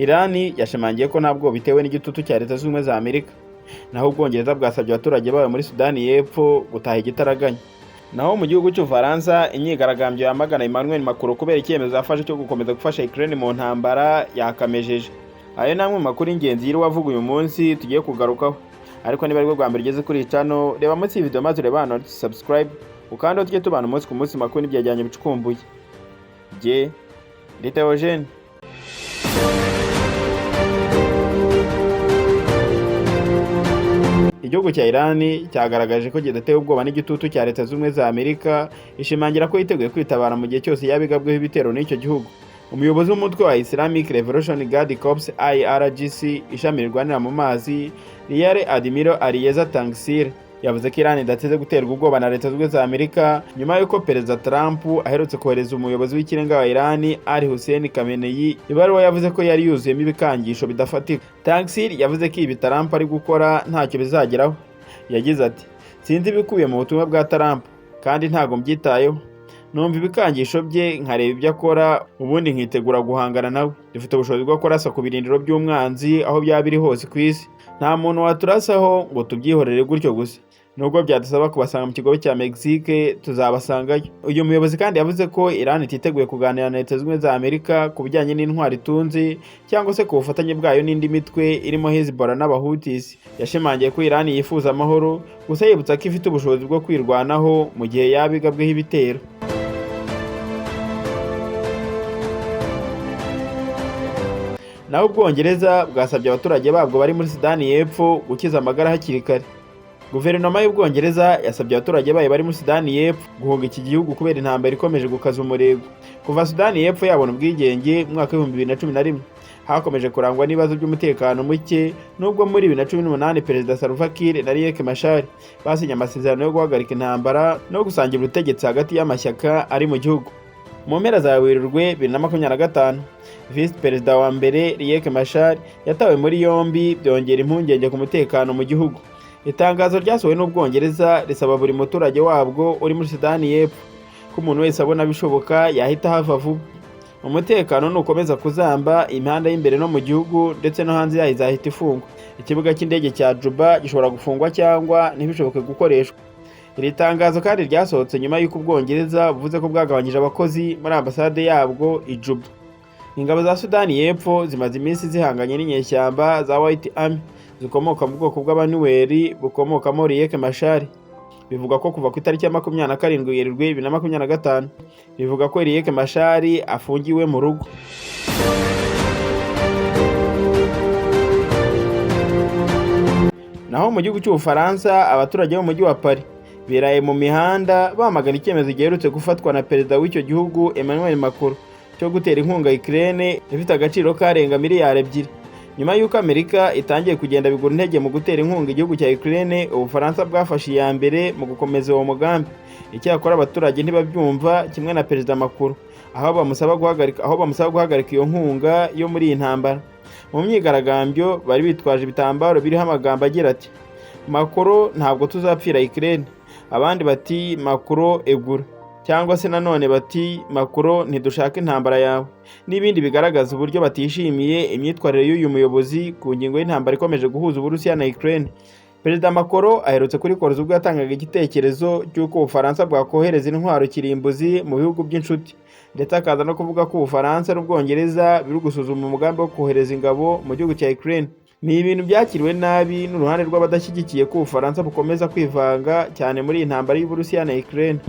Irani yashimangiye ko ntabwo bitewe n'igitutu cya Leta Zunze Ubumwe za Amerika. Naho Ubwongereza bwasabye abaturage bayo muri Sudani y'Epfo gutaha igitaraganya. Naho mu gihugu cy'Ubufaransa, imyigaragambyo yamagana Emmanuel Macron kubera icyemezo yafashe cyo gukomeza gufasha Ukraine mu ntambara yakamejeje. Ayo namwe mu makuru y'ingenzi yiri wavuga uyu munsi tugiye kugarukaho. Ariko niba aribwo bwa mbere ugeze kuri channel, reba munsi iyi video maze ureba hano subscribe, ukanda tujye tubana umunsi ku munsi makuru n'ibyajyanye bicukumbuye. Je ndi Theogene. Igihugu cya Irani cyagaragaje ko kidatewe ubwoba n'igitutu cya Leta Zunze Ubumwe za Amerika, ishimangira ko yiteguye kwitabara mu gihe cyose yabigabweho ibitero n'icyo gihugu. Umuyobozi w'umutwe wa Islamic Revolution Guard Corps IRGC ishami rirwanira mu mazi, Rear Admiral Alieza Tangsir, yavuze ko Irani idateze guterwa ubwoba na Leta Zunze Ubumwe za Amerika nyuma y'uko Perezida Trump aherutse kohereza umuyobozi w'ikirenga wa Irani Ali Hussein Khamenei ibaruwa yavuze ko yari yuzuyemo ibikangisho bidafatika. Tangsir yavuze ko ibi Trump ari gukora ntacyo bizageraho. Yagize ati, sinzi ibikubiye mu butumwa bwa Trump kandi ntago mbyitayeho. Numva ibikangisho bye nkareba ibyo akora, ubundi nkitegura guhangana nawe. Dufite ubushobozi bwo kurasa ku birindiro by'umwanzi aho byaba biri hose ku isi. Nta muntu waturasaho ngo tubyihorere gutyo gusa. Nubwo byadusaba kubasanga mu kigo cya Mexique, tuzabasangayo. Uyu muyobozi kandi yavuze ko Iran ititeguye kuganira na Leta Zunze Ubumwe za Amerika ku bijyanye n'intwari itunze cyangwa se ku bufatanye bwayo n'indi mitwe irimo Hezbollah n'Abahutis. Yashimangiye ko Iran yifuza amahoro, gusa yibutsa ko ifite ubushobozi bwo kwirwanaho mu gihe yabigabweho ibitero. Naho Ubwongereza bwasabye abaturage babwo bari muri Sudani y'Epfo gukiza amagara hakiri kare. Guverinoma y'Ubwongereza yasabye abaturage bayo bari muri Sudani y'Epfo guhunga iki gihugu kubera intambara ikomeje gukaza umurego. Kuva Sudani y'Epfo yabona ubwigenge mu mwaka wa 2011, hakomeje kurangwa n'ibibazo by'umutekano muke, nubwo muri 2018 Perezida Salva Kiir na Riek Machar basinye amasezerano yo guhagarika intambara no gusangira ubutegetsi hagati y'amashyaka ari mu gihugu. Mu mpera za Werurwe 2025, Vice Perezida wa mbere Riek Machar yatawe muri yombi, byongera impungenge ku mutekano mu gihugu. Itangazo ryasohowe n'Ubwongereza risaba buri muturage wabwo uri muri Sudani y'Epfo ko umuntu wese abona bishoboka yahita hava vuba. Umutekano nukomeza kuzamba, imihanda y'imbere no mu gihugu ndetse no hanze yayo izahita ifungwa. Ikibuga cy'indege cya Juba gishobora gufungwa cyangwa ntibishoboke gukoreshwa. Iri tangazo kandi ryasohotse nyuma y'uko Ubwongereza buvuze ko bwagabanyije abakozi muri ambasade yabwo i Juba. Ingabo za Sudani y'Epfo zimaze iminsi zihanganye n'inyeshyamba za White Army zikomoka mu bwoko bw'Abanueri bukomokamo Riek Machar. Bivuga ko kuva ku itariki ya 27 Werurwe 2025, bivuga ko Riek Machar afungiwe mu rugo. Naho mu gihugu cy'Ubufaransa, abaturage bo mu mujyi wa Paris biraye mu mihanda bamagana icyemezo giherutse gufatwa na perezida w'icyo gihugu Emmanuel Macron cyo gutera inkunga Ukraine ifite agaciro karenga miliyari 2. Nyuma y'uko Amerika itangiye kugenda bigura intege mu gutera inkunga igihugu cya Ukraine, Ubufaransa bwafashe iya mbere mu gukomeza uwo mugambi. Icyakora abaturage ntibabyumva kimwe na Perezida Macron, aho bamusaba guhagarika iyo nkunga yo muri iyi ntambara. Mu myigaragambyo bari bitwaje ibitambaro biriho amagambo agira ati, Macron ntabwo tuzapfira Ukraine. Abandi bati Macron egura, cyangwa se nanone bati Macron ntidushaka intambara yawe, n'ibindi bigaragaza uburyo batishimiye imyitwarire y'uyu muyobozi ku ngingo y'intambara ikomeje guhuza Uburusiya na Ukraine. Perezida Macron aherutse kurikoroza ubwo yatangaga igitekerezo cy'uko Ubufaransa bwakohereza intwaro kirimbuzi mu bihugu by'inshuti, ndetse akaza no kuvuga ko Ubufaransa n'Ubwongereza biri gusuzuma umugambi wo kohereza ingabo mu gihugu cya Ukraine. Ni ibintu byakiriwe nabi n'uruhande rw'abadashyigikiye ko Ubufaransa bukomeza kwivanga cyane muri iyi ntambara y'Uburusiya na Ukraine.